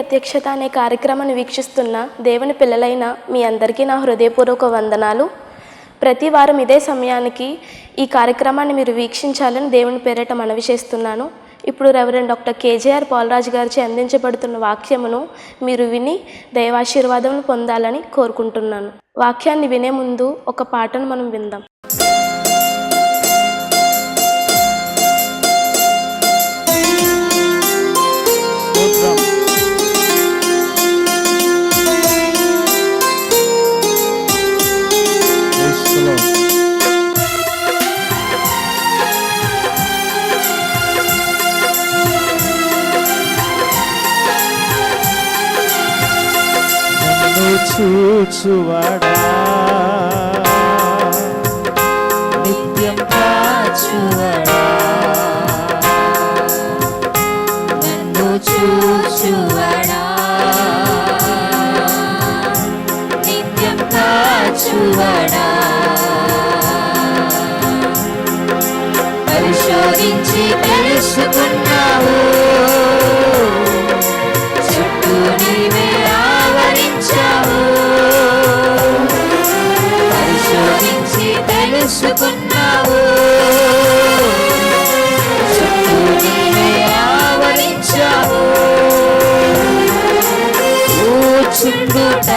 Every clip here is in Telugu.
ప్రత్యక్షత అనే కార్యక్రమాన్ని వీక్షిస్తున్న దేవుని పిల్లలైన మీ అందరికీ నా హృదయపూర్వక వందనాలు. ప్రతి వారం ఇదే సమయానికి ఈ కార్యక్రమాన్ని మీరు వీక్షించాలని దేవుని పేరిట మనవి చేస్తున్నాను. ఇప్పుడు రెవరెండ్ డాక్టర్ కేజేఆర్ పాలరాజు గారిచే అందించబడుతున్న వాక్యమును మీరు విని దైవాశీర్వాదం పొందాలని కోరుకుంటున్నాను. వాక్యాన్ని వినే ముందు ఒక పాటను మనం విందాం. చూచువాడా నిత్యం కాచువాడా, నన్ను చూచువాడా నిత్యం కాచువాడా, పరిశోధించి తెలుసుకున్నావు, చుట్టూ నీవే ఆవరించావు, పరిశోధించి తెలుసుకున్నావు, చుట్టూ నీవే ఆవరించావు. కూర్చుండుట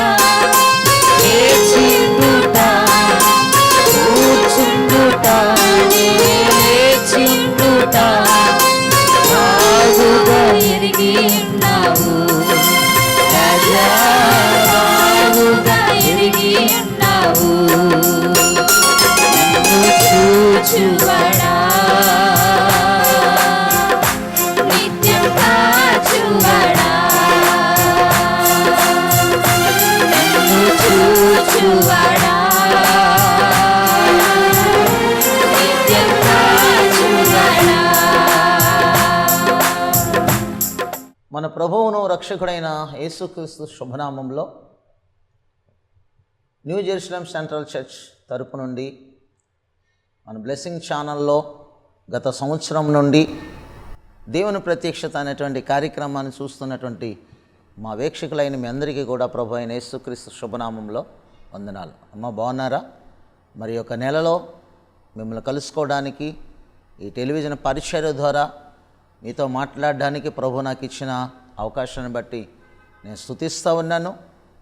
లేచిండుట, కూర్చుండుట లేచిండుట బాగుగా ఎరిగి ఉన్నావు, బాగుగా ఎరిగి ఉన్నావు. నన్ను చూచువాడా నిత్యం కాచువాడా, నన్ను చూచువాడా నిత్యం కాచువాడా. మన ప్రభువును రక్షకుడైన యేసుక్రీస్తు శుభనామంలో న్యూ జెరూసలేం సెంట్రల్ చర్చ్ తరపు నుండి మన బ్లెస్సింగ్ ఛానల్లో గత సంవత్సరం నుండి దేవుని ప్రత్యక్షత అనేటువంటి కార్యక్రమాన్ని చూస్తున్నటువంటి మా వీక్షకులైన మీ అందరికీ కూడా ప్రభు అయిన యేసుక్రీస్తు శుభనామంలో వందనాలు. అమ్మ బాగున్నారా? మరి ఒక నెలలో మిమ్మల్ని కలుసుకోవడానికి ఈ టెలివిజన్ పరిచర్య ద్వారా మీతో మాట్లాడడానికి ప్రభు నాకు ఇచ్చిన అవకాశాన్ని బట్టి నేను స్తుతిస్తూ ఉన్నాను.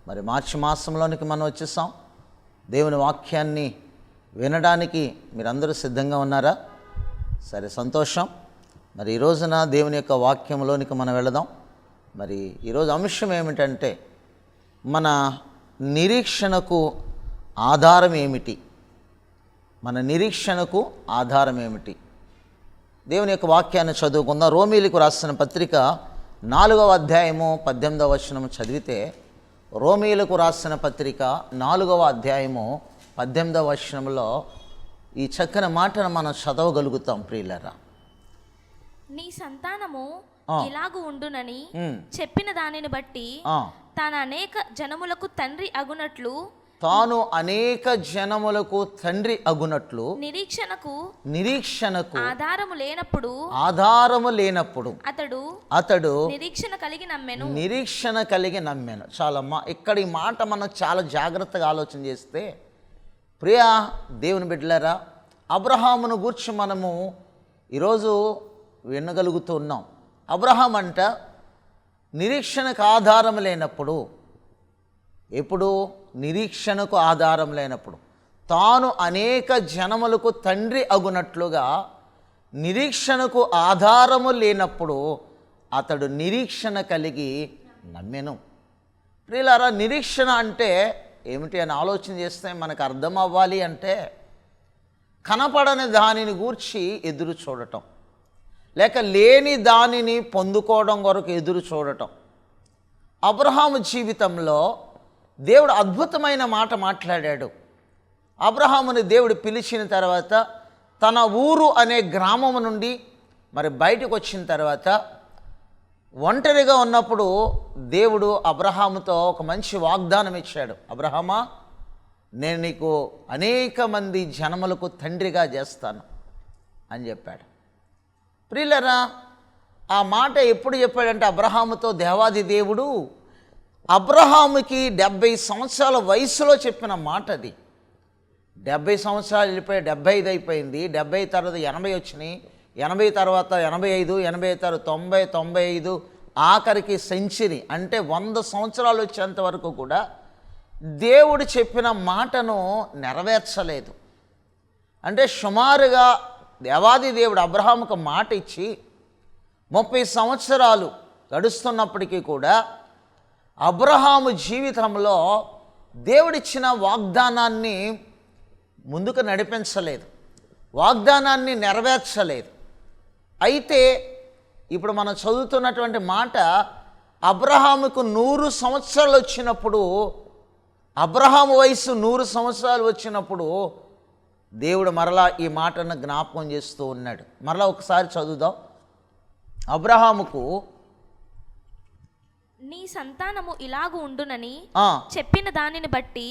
మరి మార్చి మాసంలోనికి మనం వచ్చేసాం. దేవుని వాక్యాన్ని వినడానికి మీరందరూ సిద్ధంగా ఉన్నారా? సరే, సంతోషం. మరి ఈ రోజున దేవుని యొక్క వాక్యంలోనికి మనం వెళదాం. మరి ఈరోజు అంశం ఏమిటంటే మన నిరీక్షణకు ఆధారం ఏమిటి? మన నిరీక్షణకు ఆధారం ఏమిటి? దేవుని యొక్క వాక్యాన్ని చదువుకుందాం. రోమీలకు రాసిన పత్రిక 4వ అధ్యాయము 18వ వచనం చదివితే, రోమీలకు రాసిన పత్రిక 4వ అధ్యాయము 18వ వచనంలో ఈ చక్కని మాటను మనం చదవగలుగుతాం. ప్రియులరా, నీ సంతానము ఇలాగు ఉండునని చెప్పిన దానిని బట్టి తాను అనేక జనములకు తండ్రి అగునట్లు, తాను అనేక జనములకు తండ్రి అగునట్లు, నిరీక్షణకు ఆధారము లేనప్పుడు అతడు నిరీక్షణ కలిగి నమ్మెను. చాలమ్మా, ఇక్కడ ఈ మాట మనం చాలా జాగ్రత్తగా ఆలోచన చేస్తే, ప్రియా దేవుని బిడ్డలారా, అబ్రహామును గూర్చి మనము ఈరోజు వినగలుగుతూ ఉన్నాం. అబ్రహాం అంట నిరీక్షణకు ఆధారం లేనప్పుడు, ఎప్పుడు నిరీక్షణకు ఆధారం లేనప్పుడు, తాను అనేక జనములకు తండ్రి అగునట్లుగా నిరీక్షణకు ఆధారము లేనప్పుడు అతడు నిరీక్షణ కలిగి నమ్మెను. ప్రియులారా, నిరీక్షణ అంటే ఏమిటి అని ఆలోచన చేస్తే మనకు అర్థం అవ్వాలి అంటే, కనపడని దానిని గూర్చి ఎదురు చూడటం, లేక లేని దానిని పొందుకోవడం కొరకు ఎదురు చూడటం. అబ్రహాము జీవితంలో దేవుడు అద్భుతమైన మాట మాట్లాడాడు. అబ్రహాముని దేవుడు పిలిచిన తర్వాత తన ఊరు అనే గ్రామము నుండి మరి బయటకు వచ్చిన తర్వాత ఒంటరిగా ఉన్నప్పుడు దేవుడు అబ్రహాముతో ఒక మంచి వాగ్దానం ఇచ్చాడు. అబ్రహామా, నేను నీకు అనేక మంది జనములకు తండ్రిగా చేస్తాను అని చెప్పాడు. ప్రియులరా, ఆ మాట ఎప్పుడు చెప్పాడంటే అబ్రహాముతో దేవాది దేవుడు అబ్రహాముకి 70 సంవత్సరాల వయసులో చెప్పిన మాట అది. 70 సంవత్సరాలు వెళ్ళిపోయి 75 అయిపోయింది. 70 తర్వాత 80 వచ్చినాయి, 80 తర్వాత 85, 80 తర్వాత 90, 95, ఆఖరికి సెంచరీ అంటే 100 సంవత్సరాలు వచ్చేంత వరకు కూడా దేవుడు చెప్పిన మాటను నెరవేర్చలేదు. అంటే సుమారుగా దేవాది దేవుడు అబ్రహాముకు మాట ఇచ్చి 30 సంవత్సరాలు గడుస్తున్నప్పటికీ కూడా అబ్రహాము జీవితంలో దేవుడిచ్చిన వాగ్దానాన్ని ముందుకు నడిపించలేదు, వాగ్దానాన్ని నెరవేర్చలేదు. అయితే ఇప్పుడు మనం చదువుతున్నటువంటి మాట అబ్రహాముకు 100 సంవత్సరాలు వచ్చినప్పుడు, అబ్రహాము వయసు 100 సంవత్సరాలు వచ్చినప్పుడు దేవుడు మరలా ఈ మాటను జ్ఞాపకం చేస్తూ ఉన్నాడు. మరలా ఒకసారి చదువుదాం. అబ్రహాముకు నీ సంతానము ఇలాగు ఉండునని ఆ చెప్పిన దానిని బట్టి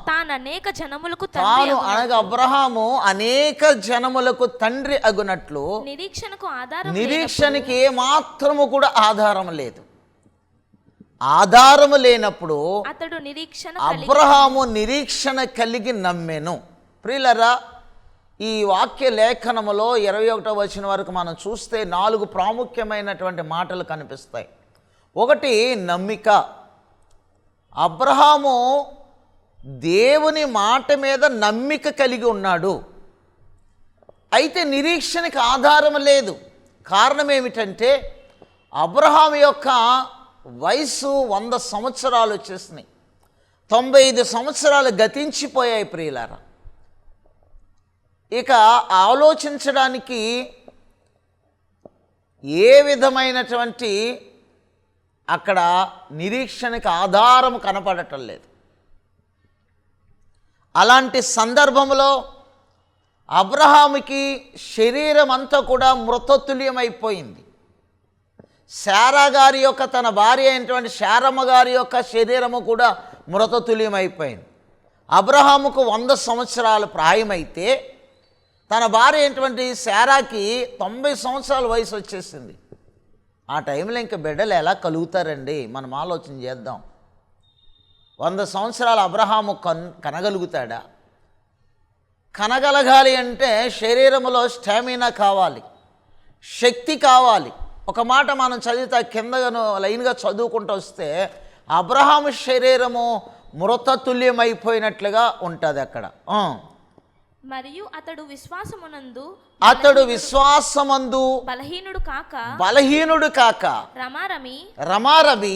తాను అనేక జనములకు తాను అనగా అబ్రహాము అనేక జనములకు తండ్రి అగునట్లు నిరీక్షణకి ఏ మాత్రము కూడా ఆధారం లేదు. ఆధారము లేనప్పుడు అతడు అబ్రహాము నిరీక్షణ కలిగి నమ్మెను. ప్రియులరా, ఈ వాక్య లేఖనములో 21వ వచనం వరకు మనం చూస్తే 4 ప్రాముఖ్యమైనటువంటి మాటలు కనిపిస్తాయి. ఒకటి నమ్మిక. అబ్రహాము దేవుని మాట మీద నమ్మిక కలిగి ఉన్నాడు. అయితే నిరీక్షణకి ఆధారం లేదు. కారణం ఏమిటంటే అబ్రహాము యొక్క వయసు 100 సంవత్సరాలు వచ్చేసినాయి, 95 సంవత్సరాలు గతించిపోయాయి. ప్రియులారా, ఇక ఆలోచించడానికి ఏ విధమైనటువంటి అక్కడ నిరీక్షణకి ఆధారం కనపడటం లేదు. అలాంటి సందర్భంలో అబ్రహాముకి శరీరం అంతా కూడా మృతతుల్యమైపోయింది. శారా గారి యొక్క తన భార్య అయినటువంటి శారమ్మ గారి యొక్క శరీరము కూడా మృతతుల్యమైపోయింది. అబ్రహాముకు 100 సంవత్సరాల ప్రాయమైతే తన భార్య అయినటువంటి శారాకి 90 సంవత్సరాల వయసు వచ్చేసింది. ఆ టైంలో ఇంక బిడ్డలు ఎలా కలుగుతారండి? మనం ఆలోచన చేద్దాం. 100 సంవత్సరాలు అబ్రహాము కనగలుగుతాడా? కనగలగాలి అంటే శరీరంలో స్టామినా కావాలి, శక్తి కావాలి. ఒక మాట మనం చదివితే కిందను లైన్గా చదువుకుంటూ వస్తే అబ్రహాము శరీరము మృతతుల్యమైపోయినట్లుగా ఉంటుంది అక్కడ. మరియు అతడు విశ్వాసమందు బలహీనుడు కాక రమారమి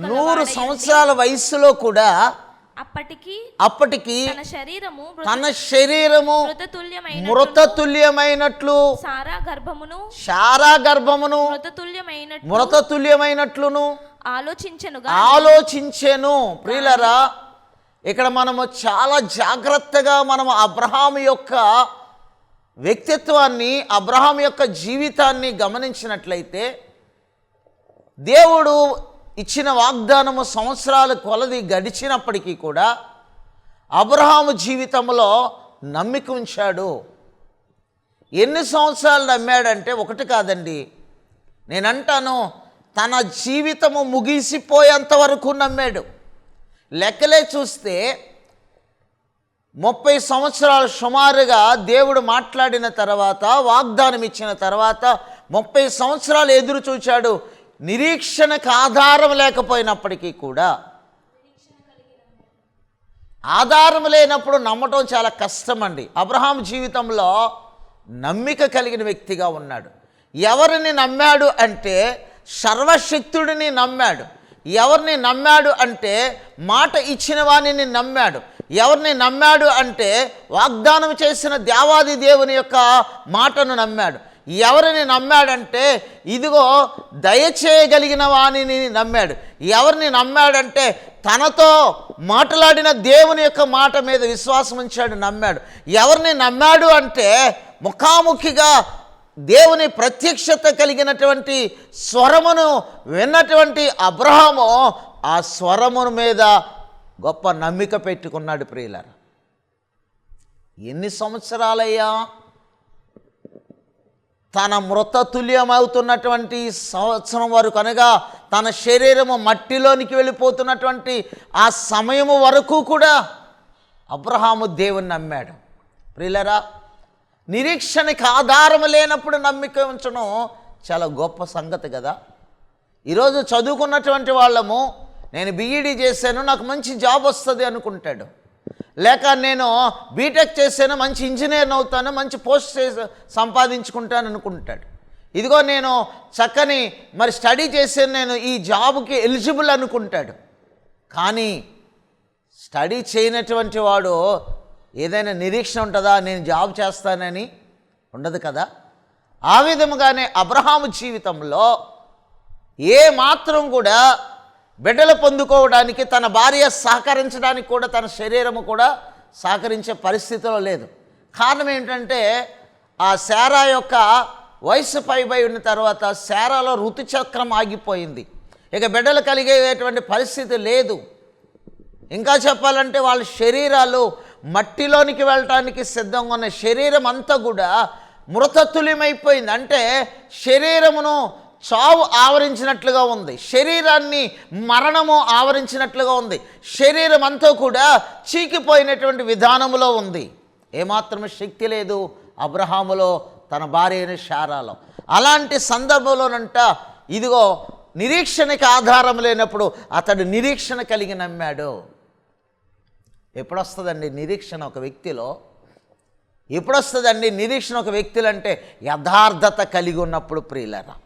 100 సంవత్సరాల వయసులో కూడా అప్పటికి తన శరీరము మృతతుల్యమైనట్లు శారా గర్భమును మృతతుల్యమైనట్లును ఆలోచించెను. ప్రియులరా, ఇక్కడ మనము చాలా జాగ్రత్తగా మనము అబ్రహాము యొక్క వ్యక్తిత్వాన్ని, అబ్రహాము యొక్క జీవితాన్ని గమనించినట్లయితే దేవుడు ఇచ్చిన వాగ్దానము సంవత్సరాల కొలది గడిచినప్పటికీ కూడా అబ్రహాము జీవితంలో నమ్మిక ఉంచాడు. ఎన్ని సంవత్సరాలు నమ్మాడంటే ఒకటి కాదండి, నేనంటాను తన జీవితము ముగిసిపోయేంత వరకు నమ్మాడు. లెక్కలే చూస్తే 30 సంవత్సరాలు సుమారుగా దేవుడు మాట్లాడిన తర్వాత, వాగ్దానం ఇచ్చిన తర్వాత 30 సంవత్సరాలు ఎదురు చూచాడు. నిరీక్షణకు ఆధారం లేకపోయినప్పటికీ కూడా, ఆధారం లేనప్పుడు నమ్మటం చాలా కష్టం అండి. అబ్రహాం జీవితంలో నమ్మిక కలిగిన వ్యక్తిగా ఉన్నాడు. ఎవరిని నమ్మాడు అంటే సర్వశక్తుడిని నమ్మాడు. ఎవరిని నమ్మాడు అంటే మాట ఇచ్చిన వాణిని నమ్మాడు. ఎవరిని నమ్మాడు అంటే వాగ్దానం చేసిన దేవాది దేవుని యొక్క మాటను నమ్మాడు. ఎవరిని నమ్మాడంటే ఇదిగో దయచేయగలిగిన వాణిని నమ్మాడు. ఎవరిని నమ్మాడంటే తనతో మాట్లాడిన దేవుని యొక్క మాట మీద విశ్వాసం ఉంచాడు, నమ్మాడు. ఎవరిని నమ్మాడు అంటే ముఖాముఖిగా దేవుని ప్రత్యక్షత కలిగినటువంటి స్వరమును విన్నటువంటి అబ్రహాము ఆ స్వరమును మీద గొప్ప నమ్మిక పెట్టుకున్నాడు. ప్రియులారా, ఎన్ని సంవత్సరాలయ్యా తన మృతతుల్యమవుతున్నటువంటి సంవత్సరం వరకు, అనగా తన శరీరము మట్టిలోనికి వెళ్ళిపోతున్నటువంటి ఆ సమయము వరకు కూడా అబ్రహాము దేవుని నమ్మాడు. ప్రియులరా, నిరీక్షణకి ఆధారం లేనప్పుడు నమ్మిక ఉంచడం చాలా గొప్ప సంగతి కదా. ఈరోజు చదువుకున్నటువంటి వాళ్ళము, నేను బీఈడీ చేశాను, నాకు మంచి జాబ్ వస్తుంది అనుకుంటాడు. లేక నేను బీటెక్ చేశాను, మంచి ఇంజనీర్ని అవుతాను, మంచి పోస్ట్ సంపాదించుకుంటాను అనుకుంటాడు. ఇదిగో నేను చక్కని స్టడీ చేశాను, నేను ఈ జాబ్కి ఎలిజిబుల్ అనుకుంటాడు. కానీ స్టడీ చేయనటువంటి వాడు ఏదైనా నిరీక్షణ ఉంటుందా? నేను జాబ్ చేస్తానని ఉండదు కదా. ఆ విధముగానే అబ్రహాము జీవితంలో ఏ మాత్రం కూడా బిడ్డలు పొందుకోవడానికి తన భార్య సహకరించడానికి కూడా తన శరీరము కూడా సహకరించే పరిస్థితిలో లేదు. కారణం ఏంటంటే ఆ శారా యొక్క వయసు పైబడి ఉన్న తర్వాత శారాలో ఋతుచక్రం ఆగిపోయింది. ఇక బిడ్డలు కలిగేటువంటి పరిస్థితి లేదు. ఇంకా చెప్పాలంటే వాళ్ళ శరీరాలు మట్టిలోనికి వెళ్ళటానికి సిద్ధంగా ఉన్న శరీరం అంతా కూడా మృతతుల్యమైపోయింది. అంటే శరీరమును చావు ఆవరించినట్లుగా ఉంది, శరీరాన్ని మరణము ఆవరించినట్లుగా ఉంది, శరీరం అంతా కూడా చీకిపోయినటువంటి విధానములో ఉంది. ఏమాత్రమే శక్తి లేదు అబ్రహాములో, తన భార్య అయిన శారాలో. అలాంటి సందర్భంలోనంట ఇదిగో నిరీక్షణకి ఆధారం లేనప్పుడు అతడు నిరీక్షణ కలిగి నమ్మాడు. ఎప్పుడు వస్తుందండి నిరీక్షణ ఒక వ్యక్తిలో? ఎప్పుడు వస్తుందండి నిరీక్షణ ఒక వ్యక్తిలో? అంటే యథార్థత కలిగి ఉన్నప్పుడు. ప్రియులరా,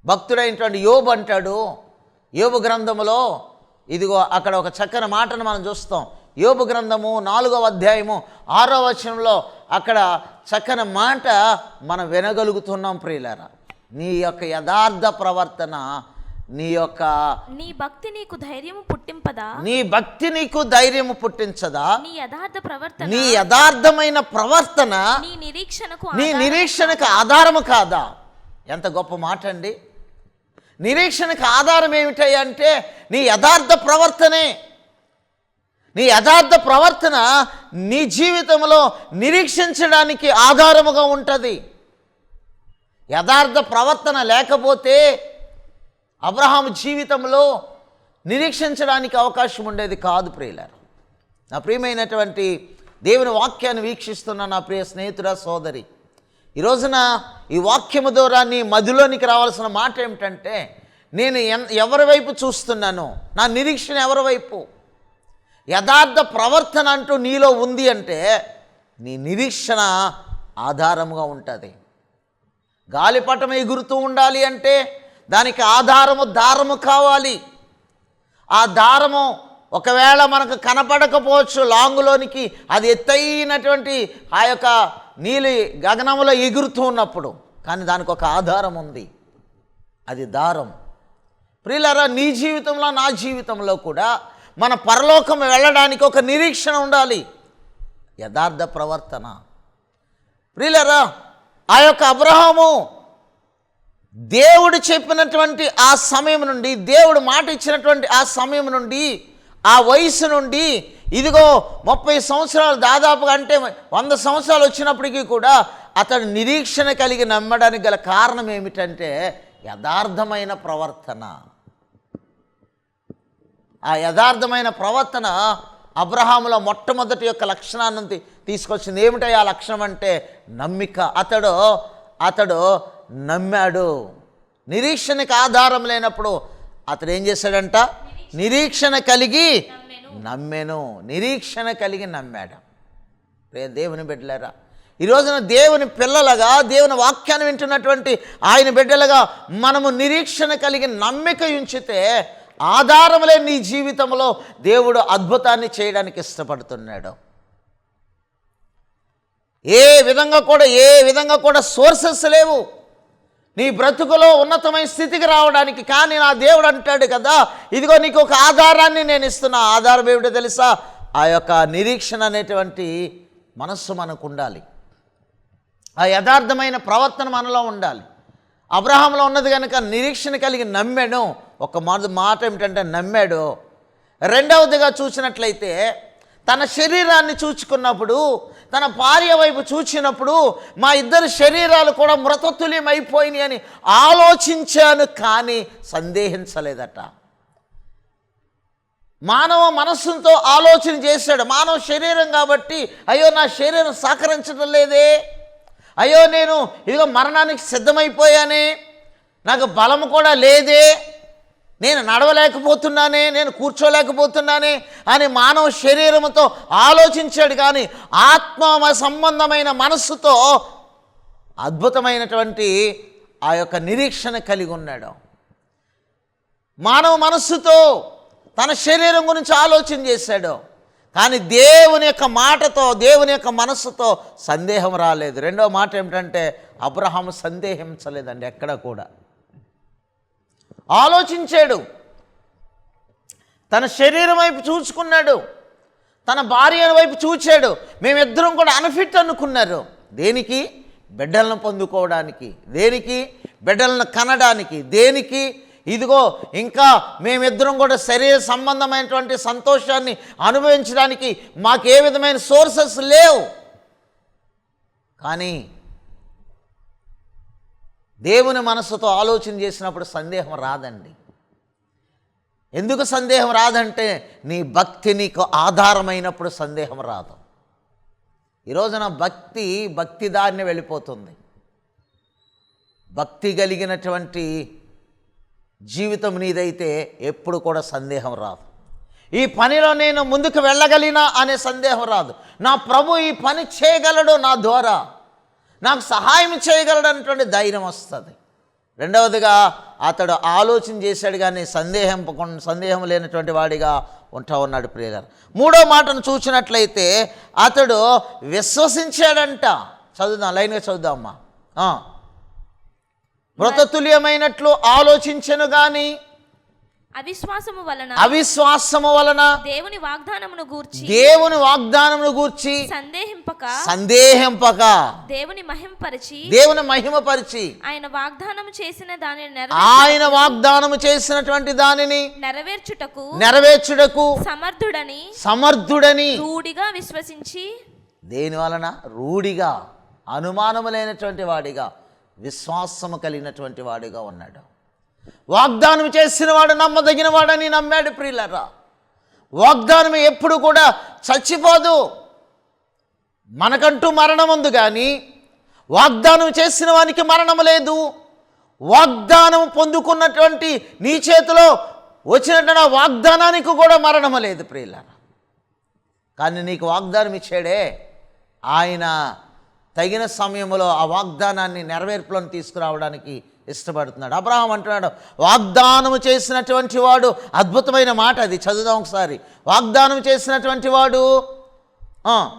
భక్తుడైనటువంటి యోబు అంటాడు, యోబు గ్రంథములో ఇదిగో అక్కడ ఒక చక్కని మాటను మనం చూస్తాం. యోబు గ్రంథము 4వ అధ్యాయము 6వ వచనంలో అక్కడ చక్కని మాట మనం వినగలుగుతున్నాం. ప్రియులారా, నీ యొక్క యథార్థ ప్రవర్తన, నీ భక్తి నీకు ధైర్యము పుట్టింపదా? నీ భక్తి నీకు ధైర్యము పుట్టించదా? నీ యథార్థ ప్రవర్తన, నీ యథార్థమైన ప్రవర్తన నీ నిరీక్షణకు ఆధారము కాదా? ఎంత గొప్ప మాట అండి. నిరీక్షణకు ఆధారం ఏమిటంటే నీ యథార్థ ప్రవర్తనే. నీ యథార్థ ప్రవర్తన నీ జీవితంలో నిరీక్షించడానికి ఆధారముగా ఉంటుంది. యథార్థ ప్రవర్తన లేకపోతే అబ్రహాము జీవితంలో నిరీక్షించడానికి అవకాశం ఉండేది కాదు. ప్రియులారా, నా ప్రియమైనటువంటి దేవుని వాక్యాన్ని వీక్షిస్తున్న నా ప్రియ స్నేహితుడా, సోదరి, ఈ రోజున ఈ వాక్యము ద్వారా నీ మదిలోనికి రావాల్సిన మాట ఏమిటంటే, నేను ఎవరి వైపు చూస్తున్నాను? నా నిరీక్షణ ఎవరి వైపు? యథార్థ ప్రవర్తన అంటూ నీలో ఉంది అంటే నీ నిరీక్షణ ఆధారముగా ఉంటుంది. గాలిపటం ఎగురుతూ ఉండాలి అంటే దానికి ఆధారము దారము కావాలి. ఆ దారము ఒకవేళ మనకు కనపడకపోవచ్చు లాంగులోనికి, అది ఎత్తైనటువంటి ఆ యొక్క నీలి గగనంలో ఎగురుతూ ఉన్నప్పుడు, కానీ దానికి ఒక ఆధారం ఉంది, అది దారం. ప్రియులారా, నీ జీవితంలో నా జీవితంలో కూడా మన పరలోకం వెళ్ళడానికి ఒక నిరీక్షణ ఉండాలి, యథార్థ ప్రవర్తన. ప్రియులారా, ఆ యొక్క అబ్రహాము దేవుడు చెప్పినటువంటి ఆ సమయం నుండి, దేవుడు మాట ఇచ్చినటువంటి ఆ సమయం నుండి, ఆ వయసు నుండి ఇదిగో 30 సంవత్సరాలు దాదాపుగా, అంటే 100 సంవత్సరాలు వచ్చినప్పటికీ కూడా అతడు నిరీక్షణ కలిగి నమ్మడానికి గల కారణం ఏమిటంటే యథార్థమైన ప్రవర్తన. ఆ యథార్థమైన ప్రవర్తన అబ్రహాములో మొట్టమొదటి యొక్క లక్షణాన్ని తీసుకొచ్చింది. ఏమిటో ఆ లక్షణం అంటే నమ్మిక. అతడు నమ్మాడు. నిరీక్షణకి ఆధారం లేనప్పుడు అతడు ఏం చేశాడంట? నిరీక్షణ కలిగి నమ్మెను. నిరీక్షణ కలిగి నమ్మాడు. దేవుని బిడ్డలారా, ఈ రోజున దేవుని పిల్లలుగా, దేవుని వాక్యాన్ని వింటున్నటువంటి ఆయన బిడ్డలుగా మనము నిరీక్షణ కలిగి నమ్మిక ఉంచితే ఆధారం లేని నీ జీవితంలో దేవుడు అద్భుతాన్ని చేయడానికి ఇష్టపడుతున్నాడు. ఏ విధంగా కూడా సోర్సెస్ లేవు నీ బ్రతుకులో ఉన్నతమైన స్థితికి రావడానికి. కానీ నా దేవుడు అంటాడు కదా, ఇదిగో నీకు ఒక ఆధారాన్ని నేను ఇస్తున్నా. ఆధారం ఏమిటో తెలుసా? ఆ యొక్క నిరీక్షణ అనేటువంటి మనస్సు మనకు ఉండాలి, ఆ యథార్థమైన ప్రవర్తన మనలో ఉండాలి. అబ్రహాంలో ఉన్నది కనుక నిరీక్షణ కలిగి నమ్మాడు. ఒక మాట ఏమిటంటే నమ్మాడు. రెండవదిగా చూసినట్లయితే తన శరీరాన్ని చూచుకున్నప్పుడు, తన భార్య వైపు చూచినప్పుడు మా ఇద్దరు శరీరాలు కూడా మృతతుల్యమైపోయినాయి అని ఆలోచించాను, కానీ సందేహించలేదట. మానవ మనస్సుతో ఆలోచన చేశాడు. మానవ శరీరం కాబట్టి, అయ్యో నా శరీరం సహకరించడం లేదే, అయ్యో నేను ఇదిగో మరణానికి సిద్ధమైపోయానే, నాకు బలం కూడా లేదే, నేను నడవలేకపోతున్నానే, నేను కూర్చోలేకపోతున్నానే అని మానవ శరీరంతో ఆలోచించాడు. కానీ ఆత్మ సంబంధమైన మనస్సుతో అద్భుతమైనటువంటి ఆ యొక్క నిరీక్షణ కలిగి ఉన్నాడు. మానవ మనస్సుతో తన శరీరం గురించి ఆలోచన చేశాడు, కానీ దేవుని యొక్క మాటతో, దేవుని యొక్క మనస్సుతో సందేహం రాలేదు. రెండో మాట ఏమిటంటే, అబ్రహాము సందేహించలేదండి, ఎక్కడ కూడా ఆలోచించాడు. తన శరీరం వైపు చూసుకున్నాడు, తన భార్య వైపు చూచాడు. మేమిద్దరం కూడా అన్ఫిట్ అనుకున్నారు. దేనికి? బిడ్డలను పొందుకోవడానికి, దేనికి? బిడ్డలను కనడానికి, దేనికి? ఇదిగో ఇంకా మేమిద్దరం కూడా శరీర సంబంధమైనటువంటి సంతోషాన్ని అనుభవించడానికి మాకు ఏ విధమైన సోర్సెస్ లేవు. కానీ దేవుని మనస్సుతో ఆలోచన చేసినప్పుడు సందేహం రాదండి. ఎందుకు సందేహం రాదంటే, నీ భక్తి నీకు ఆధారమైనప్పుడు సందేహం రాదు. ఈరోజున భక్తి దారిని వెళ్ళిపోతుంది. భక్తి కలిగినటువంటి జీవితం నీదైతే ఎప్పుడు కూడా సందేహం రాదు. ఈ పనిలో నేను ముందుకు వెళ్ళగలినా అనే సందేహం రాదు. నా ప్రభు ఈ పని చేయగలడు, నా ద్వారా నాకు సహాయం చేయగలడు అనేటువంటి ధైర్యం వస్తుంది. రెండవదిగా అతడు ఆలోచన చేశాడు, కానీ సందేహం లేనటువంటి వాడిగా ఉంటా ఉన్నాడు ప్రియులారా. మూడో మాటను చూసినట్లయితే అతడు విశ్వసించాడంట. చదువుదాం, లైన్గా చదువుదామమ్మా. మృతతుల్యమైనట్లు ఆలోచించెను గాని అవిశ్వాసము వలన దేవుని వాగ్దానమును గూర్చి సందేహింపక దేవుని మహిమపరిచి ఆయన వాగ్దానము చేసినటువంటి దానిని నెరవేర్చుటకు సమర్థుడని రూఢిగా విశ్వసించి, దేని వలన? రూఢిగా, అనుమానము లేనటువంటి వాడిగా, విశ్వాసము కలిగినటువంటి వాడిగా ఉన్నాడు. వాగ్దానం చేసిన వాడు నమ్మదగిన వాడని నమ్మాడు ప్రియులారా. వాగ్దానం ఎప్పుడు కూడా చచ్చిపోదు. మనకంటూ మరణం ఉంది, కానీ వాగ్దానం చేసిన వానికి మరణం లేదు. వాగ్దానం పొందుకున్నటువంటి నీ చేతిలో వచ్చినట్టు వాగ్దానానికి కూడా మరణం లేదు ప్రియులారా. కానీ నీకు వాగ్దానం ఇచ్చాడే, ఆయన తగిన సమయంలో ఆ వాగ్దానాన్ని నెరవేర్పులను తీసుకురావడానికి ఇష్టపడుతున్నాడు. అబ్రహాం అంటున్నాడు, వాగ్దానం చేసినటువంటి వాడు, అద్భుతమైన మాట అది, చదువుదాం ఒకసారి. వాగ్దానం చేసినటువంటి వాడు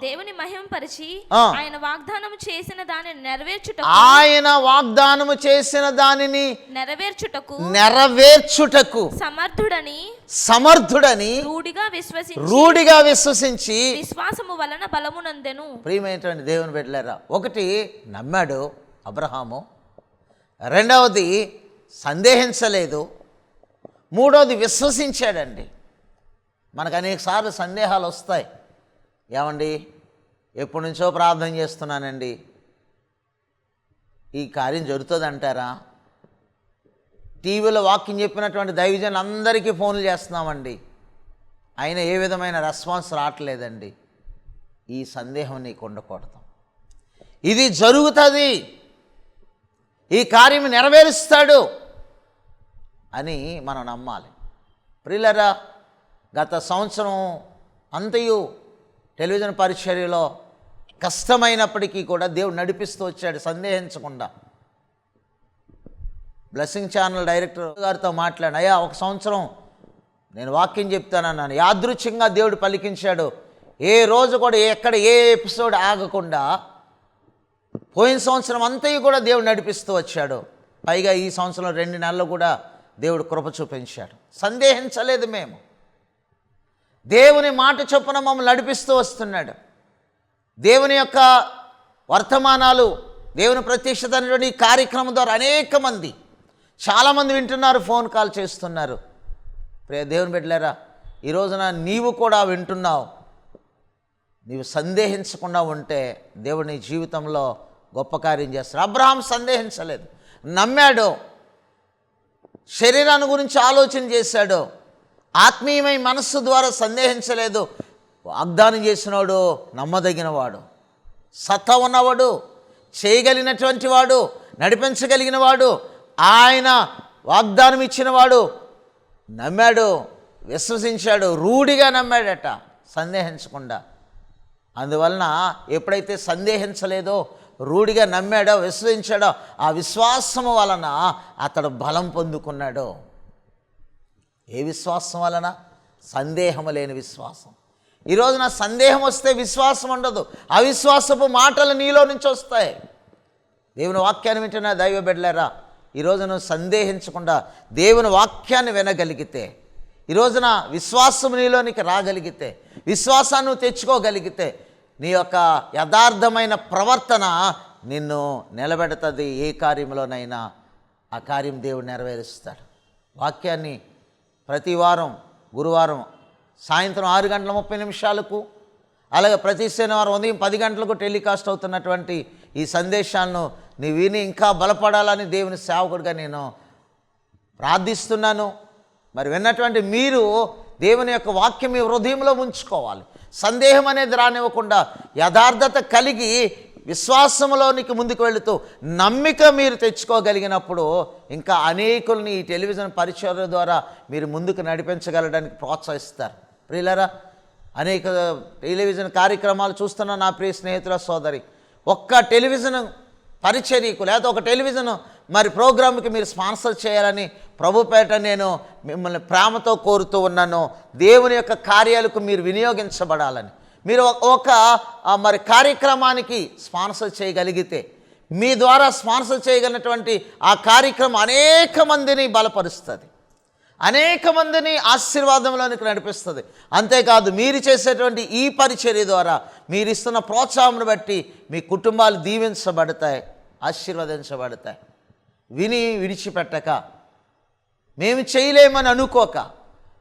దేవుని మహిమపరిచి ఆయన వాగ్దానము చేసిన దానిని నెరవేర్చుటకు సమర్థుడని రూఢిగా విశ్వసించి విశ్వాసము వలన బలమునందెను. ప్రియమైనటువంటి దేవుని బిడ్డలారా, ఒకటి నమ్మాడు అబ్రహాము, రెండవది సందేహించలేదు, మూడవది విశ్వసించాడండి. మనకు అనేకసార్లు సందేహాలు వస్తాయి. ఏమండి, ఎప్పటి నుంచో ప్రార్థన చేస్తున్నానండి, ఈ కార్యం జరుగుతుంది అంటారా? టీవీలో వాక్యం చెప్పినటువంటి దైవజనులు అందరికీ ఫోన్లు చేస్తున్నామండి, అయినా ఏ విధమైన రెస్పాన్స్ రావట్లేదండి. ఈ సందేహం నీకు ఉండకూడదు. ఇది జరుగుతుంది, ఈ కార్యం నెరవేరుస్తాడు అని మనం నమ్మాలి. ప్రియులారా, గత సంవత్సరం అంతయు టెలివిజన్ పరిచర్యలో కష్టమైనప్పటికీ కూడా దేవుడు నడిపిస్తూ వచ్చాడు సందేహించకుండా. బ్లెస్సింగ్ ఛానల్ డైరెక్టర్ గారితో మాట్లాడాను, అయ్యా ఒక సంవత్సరం నేను వాక్యం చెప్తానన్నాను, యాదృచ్ఛికంగా దేవుడు పలికించాడు. ఏ రోజు కూడా ఎక్కడ ఏ ఎపిసోడ్ ఆగకుండా పోయిన సంవత్సరం అంతయు కూడా దేవుడు నడిపిస్తూ వచ్చాడు. పైగా ఈ సంవత్సరం 2 నెలలు కూడా దేవుడు కృప చూపించాడు. సందేహించలేదు మేము. దేవుని మాట చొప్పున మమ్మల్ని నడిపిస్తూ వస్తున్నాడు. దేవుని యొక్క వర్తమానాలు, దేవుని ప్రత్యక్షత అనేటువంటి ఈ కార్యక్రమం ద్వారా అనేక మంది, చాలామంది వింటున్నారు, ఫోన్ కాల్ చేస్తున్నారు. ప్రియ దేవుని బిడ్డలారా, ఈ రోజున నీవు కూడా వింటున్నావు. నీవు సందేహించకుండా ఉంటే దేవుడు నీ జీవితంలో గొప్ప కార్యం చేస్తాడు. అబ్రహాం సందేహించలేదు, నమ్మాడు, శరీరాన్ని గురించి ఆలోచన చేశాడు, ఆత్మీయమై మనస్సు ద్వారా సందేహించలేదు. వాగ్దానం చేసినవాడు నమ్మదగినవాడు, సత్తా ఉన్నవాడు, చేయగలిగినటువంటి వాడు, నడిపించగలిగిన వాడు, ఆయన వాగ్దానం ఇచ్చినవాడు. నమ్మాడు, విశ్వసించాడు, రూఢిగా నమ్మాడట, సందేహించకుండా. అందువలన ఎప్పుడైతే సందేహించలేదో, రూఢిగా నమ్మాడో, విశ్వసించాడో, ఆ విశ్వాసము వలన అతడు బలం పొందుకున్నాడు. ఏ విశ్వాసం వలన? సందేహము లేని విశ్వాసం. ఈరోజున సందేహం వస్తే విశ్వాసం ఉండదు, అవిశ్వాసపు మాటలు నీలో నుంచి వస్తాయి. దేవుని వాక్యాన్ని వింటున్నా దైవ బిడ్డలారా, ఈరోజు నువ్వు సందేహించకుండా దేవుని వాక్యాన్ని వినగలిగితే, ఈరోజున విశ్వాసం నీలోనికి రాగలిగితే, విశ్వాసాన్ని నువ్వు తెచ్చుకోగలిగితే, నీ యొక్క యథార్థమైన ప్రవర్తన నిన్ను నిలబెడుతుంది. ఏ కార్యంలోనైనా ఆ కార్యం దేవుడు నెరవేరుస్తాడు. వాక్యాన్ని ప్రతి వారం గురువారం సాయంత్రం 6:30 అలాగే ప్రతి శనివారం ఉదయం 10 గంటలకు టెలికాస్ట్ అవుతున్నటువంటి ఈ సందేశాలను నీ విని ఇంకా బలపడాలని దేవుని సేవకుడిగా నేను ప్రార్థిస్తున్నాను. మరి విన్నటువంటి మీరు దేవుని యొక్క వాక్యం మీ హృదయంలో ఉంచుకోవాలి. సందేహం అనేది రానివ్వకుండా యథార్థత కలిగి విశ్వాసంలోనికి ముందుకు వెళుతూ నమ్మిక మీరు తెచ్చుకోగలిగినప్పుడు ఇంకా అనేకుల్ని ఈ టెలివిజన్ పరిచయం ద్వారా మీరు ముందుకు నడిపించగలడానికి ప్రోత్సహిస్తారు. ప్రియులారా, అనేక టెలివిజన్ కార్యక్రమాలు చూస్తున్న నా ప్రియ స్నేహితుల సోదరి, ఒక్క టెలివిజన్ పరిచర్యకు లేదా ఒక టెలివిజన్ మరి ప్రోగ్రామ్కి మీరు స్పాన్సర్ చేయాలని ప్రభుపేట నేను మిమ్మల్ని ప్రేమతో కోరుతూ ఉన్నాను. దేవుని యొక్క కార్యాలకు మీరు వినియోగించబడాలని, మీరు ఒక మరి కార్యక్రమానికి స్పాన్సర్ చేయగలిగితే, మీ ద్వారా స్పాన్సర్ చేయగలిగినటువంటి ఆ కార్యక్రమం అనేక మందిని బలపరుస్తుంది, అనేక మందిని ఆశీర్వాదంలోనికి నడిపిస్తుంది. అంతేకాదు, మీరు చేసేటువంటి ఈ పరిచర్య ద్వారా మీరు ఇస్తున్న ప్రోత్సాహం బట్టి మీ కుటుంబాలు దీవించబడతాయి, ఆశీర్వదించబడతాయి. విని విడిచిపెట్టక, మేము చేయలేమని అనుకోక,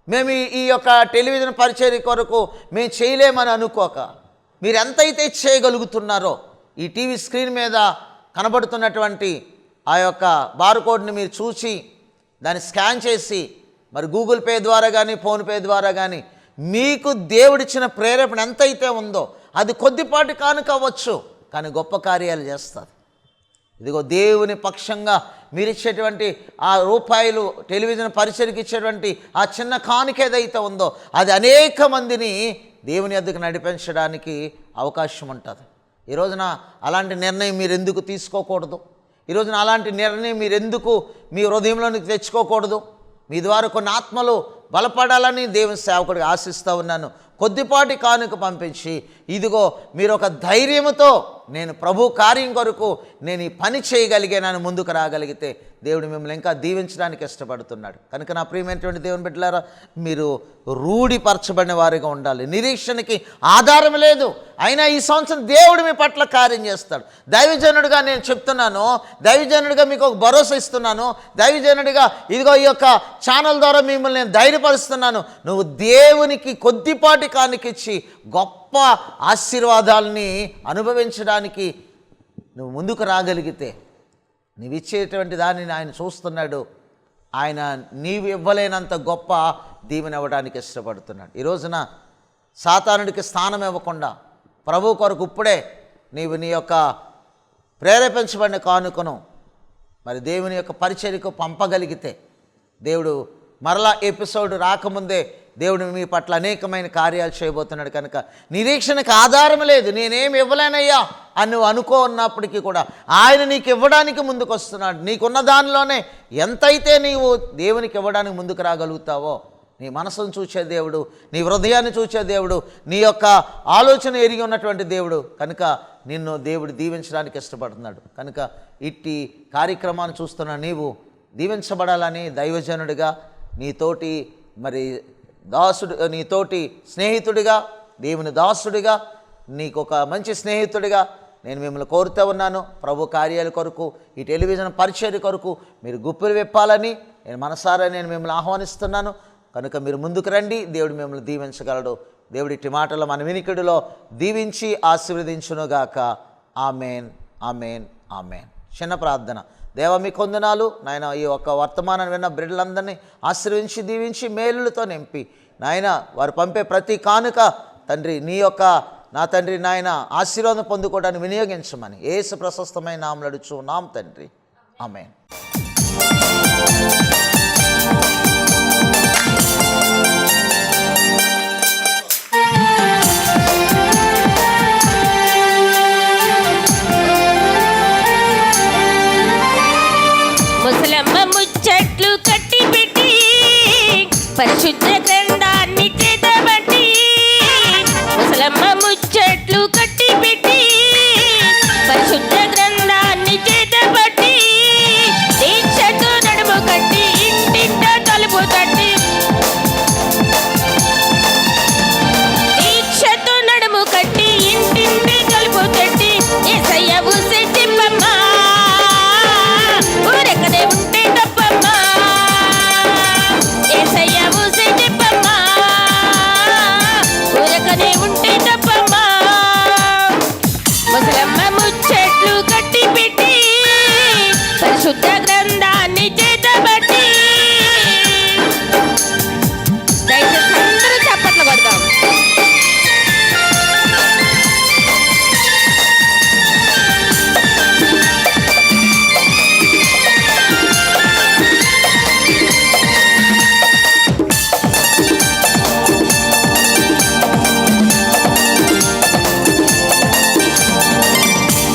మేము ఈ యొక్క టెలివిజన్ పరిచర్య కొరకు మేము చేయలేమని అనుకోక, మీరు ఎంతైతే చేయగలుగుతున్నారో ఈ టీవీ స్క్రీన్ మీద కనబడుతున్నటువంటి ఆ యొక్క బార్కోడ్ని మీరు చూసి దాన్ని స్కాన్ చేసి మరి గూగుల్ పే ద్వారా కానీ ఫోన్పే ద్వారా కానీ మీకు దేవుడిచ్చిన ప్రేరేపణ ఎంతైతే ఉందో అది కొద్దిపాటి కానుకవచ్చు, కానీ గొప్ప కార్యాలు చేస్తుంది. ఇదిగో దేవుని పక్షంగా మీరు ఇచ్చేటువంటి ఆ రూపాయలు టెలివిజన్ పరిచయకి ఇచ్చేటువంటి ఆ చిన్న కానుక ఏదైతే ఉందో అది అనేక మందిని దేవుని యొద్దకు నడిపించడానికి అవకాశం ఉంటుంది. ఈ రోజున అలాంటి నిర్ణయం మీరు ఎందుకు తీసుకోకూడదు? ఈ రోజున అలాంటి నిర్ణయం మీరు ఎందుకు మీ హృదయంలోనికి తెచ్చుకోకూడదు? మీ ద్వారా కొన్ని ఆత్మలు బలపడాలని దేవుని సేవకుడిగా ఆశిస్తూ ఉన్నాను. కొద్దిపాటి కానుక పంపించి, ఇదిగో మీరు ఒక ధైర్యముతో నేను ప్రభు కార్యం కొరకు నేను ఈ పని చేయగలిగానని ముందుకు రాగలిగితే దేవుడు మిమ్మల్ని ఇంకా దీవించడానికి ఇష్టపడుతున్నాడు. కనుక నా ప్రియమైనటువంటి దేవుని బిడ్డలారా, మీరు రూఢిపరచబడిన వారిగా ఉండాలి. నిరీక్షణకి ఆధారం లేదు, అయినా ఈ సంవత్సరం దేవుడు మీ పట్ల కార్యం చేస్తాడు. దైవజనుడిగా నేను చెప్తున్నాను, దైవజనుడిగా మీకు ఒక భరోసా ఇస్తున్నాను, దైవజనుడిగా ఇదిగో ఈ యొక్క ఛానల్ ద్వారా మిమ్మల్ని నేను ధైర్యపరుస్తున్నాను. నువ్వు దేవునికి కొద్దిపాటి కానుకిచ్చి గొప్ప ఆశీర్వాదాలని అనుభవించడానికి నువ్వు ముందుకు రాగలిగితే, నీవు ఇచ్చేటువంటి దానిని ఆయన చూస్తున్నాడు. ఆయన నీవు ఇవ్వలేనంత గొప్ప దీవెన ఇవ్వడానికి ఇష్టపడుతున్నాడు. ఈ రోజున సాతానుడికి స్థానం ఇవ్వకుండా ప్రభు కొరకు ఇప్పుడే నీవు నీ యొక్క ప్రేరేపించబడిన కానుకను మరి దేవుని యొక్క పరిచర్యకు పంపగలిగితే, దేవుడు మరలా ఎపిసోడ్ రాకముందే దేవుడు మీ పట్ల అనేకమైన కార్యాలు చేయబోతున్నాడు. కనుక నిరీక్షణకు ఆధారం లేదు, నేనేమి ఇవ్వలేనయ్యా అని నువ్వు అనుకోన్నప్పటికీ కూడా ఆయన నీకు ఇవ్వడానికి ముందుకు వస్తున్నాడు. నీకున్న దానిలోనే ఎంతైతే నీవు దేవునికి ఇవ్వడానికి ముందుకు రాగలుగుతావో, నీ మనసును చూసే దేవుడు, నీ హృదయాన్ని చూసే దేవుడు, నీ యొక్క ఆలోచన ఎరిగి ఉన్నటువంటి దేవుడు. కనుక నిన్ను దేవుడు దీవించడానికి ఇష్టపడుతున్నాడు. కనుక ఇట్టి కార్యక్రమాన్ని చూస్తున్న నీవు దీవించబడాలని దైవజనుడిగా, నీతోటి మరి దాసుడు, నీతోటి స్నేహితుడిగా, దేవుని దాసుడిగా, నీకు ఒక మంచి స్నేహితుడిగా నేను మిమ్మల్ని కోరుతూ ఉన్నాను. ప్రభు కార్యాల కొరకు, ఈ టెలివిజన్ పరిచర్య కొరకు మీరు గుప్పిలు విప్పాలని నేను మనసారా నేను మిమ్మల్ని ఆహ్వానిస్తున్నాను. కనుక మీరు ముందుకు రండి, దేవుడు మిమ్మల్ని దీవించగలడు. దేవుడి ఇట్టి మాటలు మన వినికిడిలో దీవించి ఆశీర్వదించునుగాక. Amen, amen, amen. చిన్న ప్రార్థన. దేవ మీ కొందనాలు నాయన, ఈ ఒక్క వర్తమానాన్ని విన్న బిడ్డలందరినీ ఆశీర్వించి దీవించి మేలులతో నింపి నాయన, వారు పంపే ప్రతి కానుక తండ్రి నీ యొక్క నా తండ్రి నాయన ఆశీర్వాదం పొందుకోవడానికి వినియోగించమని యేసు ప్రశస్తమైన నామములో అడుగుచున్నాం తండ్రి. ఆమేన్. ముసలమ్మ ముచ్చట్లు కట్టి పెట్టి పరిశుద్ధ గ్రంథాన్ని చేతబట్టి, ముసలమ్మ ముచ్చట్లు కట్టి పెట్టి పరిశుద్ధ గ్రంథాన్ని చేతబట్టి, దీక్షతో నడుము కట్టి ఇంటింట తలుపు తట్టి, దీక్షతో నడుము కట్టి ఇంటింటి తలుపు తట్టి, యేసయ్య ఊసే చెప్పమ్మా ఊరెక్కడే ఉంటే తప్పమ్మా, యేసయ్య ఊసే చెప్పమ్మా ఊరెక్కడే ఉంటే తప్పమ్మా. ముసలమ్మ ముచ్చట్లు కట్టి పెట్టి పరిశుద్ధ గ్రంథాన్ని చేతబట్టి. దయచేసి అందరూ చప్పట్లు కొడదాం.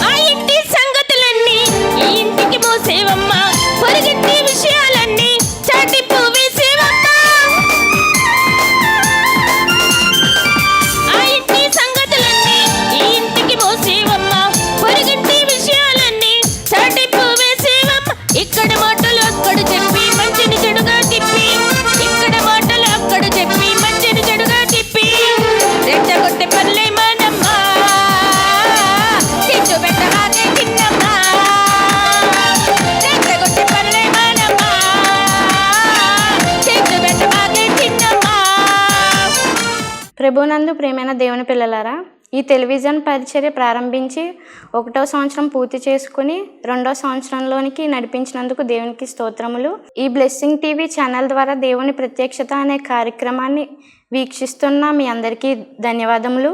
ఆ ఇంటి సంగతులన్నీ ఈ ఇంటికి మోసేవమ్మ, పొరుగింటి విషయాలన్నీ చాటింపు వేసేవమ్మ. ఆ ఇంటి సంగతులన్నీ ఈ ఇంటికి మోసేవమ్మ, పొరుగింటి విషయాలన్నీ చాటింపు వేసేవమ్మ. ఇక్కడ మాటలు అక్కడ చెప్పి మంచిని చెడుగా తిప్పి, ఇక్కడ మాటలు అక్కడ చెప్పి మంచిని చెడుగా తిప్పి, రెచ్చగొట్టే పనులే మనమ్మా తిట్టు పెట్టవాగే చిన్నమ్మా, రెచ్చగొట్టే పనులే మనమ్మా తిట్టు పెట్టవాగే చిన్నమ్మా. ప్రభునందు ప్రియమైన దేవుని పిల్లలారా, ఈ టెలివిజన్ పరిచర్య ప్రారంభించి 1వ సంవత్సరం పూర్తి చేసుకుని 2వ సంవత్సరంలోనికి నడిపించినందుకు దేవునికి స్తోత్రములు. ఈ బ్లెస్సింగ్ టీవీ ఛానల్ ద్వారా దేవుని ప్రత్యక్షత అనే కార్యక్రమాన్ని వీక్షిస్తున్న మీ అందరికీ ధన్యవాదములు.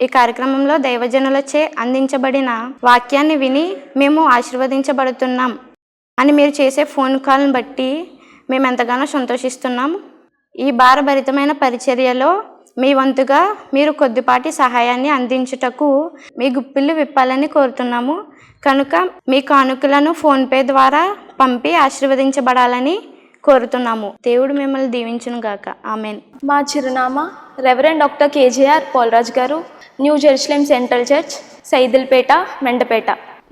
ఈ కార్యక్రమంలో దైవజనులచే అందించబడిన వాక్యాన్ని విని మేము ఆశీర్వదించబడుతున్నాం అని మీరు చేసే ఫోన్ కాల్ని బట్టి మేము ఎంతగానో సంతోషిస్తున్నాము. ఈ భారభరితమైన పరిచర్యలో మీ వంతుగా మీరు కొద్దిపాటి సహాయాన్ని అందించుటకు మీ గుప్పిళ్ళు విప్పాలని కోరుతున్నాము. కనుక మీ కానుకలను ఫోన్పే ద్వారా పంపి ఆశీర్వదించబడాలని కోరుతున్నాము. దేవుడు మిమ్మల్ని దీవించును గాక. ఆమెన్. మా చిరునామా రెవరెండ్ డాక్టర్ కేజేఆర్ పోలరాజ్ గారు, New Jerusalem central church, Saidilpeta, Mendapeta,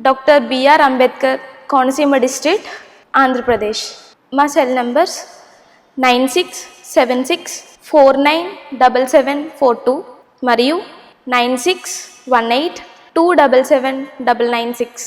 doctor BR Ambedkar, Konaseema district, Andhra Pradesh. మా సెల్ నంబర్స్ 9676497742 మరియు 9618277996.